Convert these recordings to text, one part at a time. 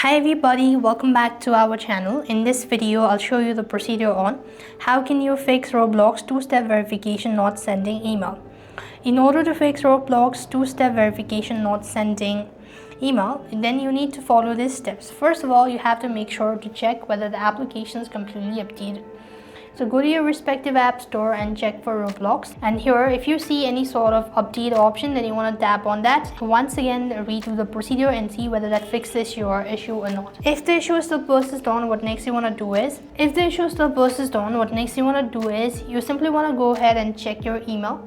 Hi everybody, welcome back to our channel. In this video, I'll show you the procedure on how can you fix Roblox two-step verification not sending email. In order to fix Roblox two-step verification not sending email, then you need to follow these steps. First of all, you have to make sure to check whether the application is completely updated. So go to your respective app store and check for Roblox, and here if you see any sort of update option, then you want to tap on that. Once again, read through the procedure and see whether that fixes your issue or not. If the issue still persists on, what next you want to do is you simply want to go ahead and check your email,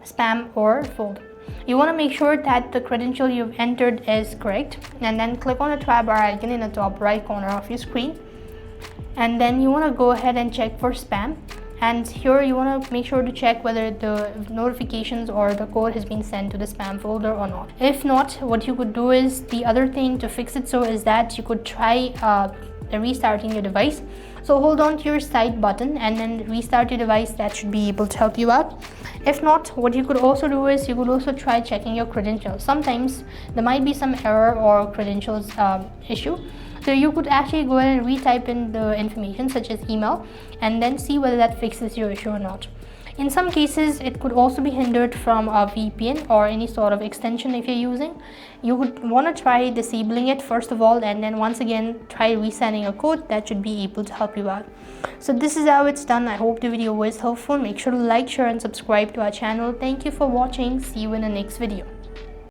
spam or folder. You want to make sure that the credential you've entered is correct, and then click on the try bar icon in the top right corner of your screen. And then you want to go ahead and check for spam, and here you want to make sure to check whether the notifications or the code has been sent to the spam folder or not. If not, what you could do is, the other thing to fix it so is that you could try restarting your device. So hold on to your side button and then restart your device. That should be able to help you out. If not, what you could also do is you could also try checking your credentials. Sometimes there might be some error or credentials issue. So you could actually go ahead and retype in the information such as email and then see whether that fixes your issue or not. In some cases, it could also be hindered from a VPN or any sort of extension if you're using. You would want to try disabling it first of all, and then once again try resending a code. That should be able to help you out. So this is how it's done. I hope the video was helpful. Make sure to like, share and subscribe to our channel. Thank you for watching. See you in the next video.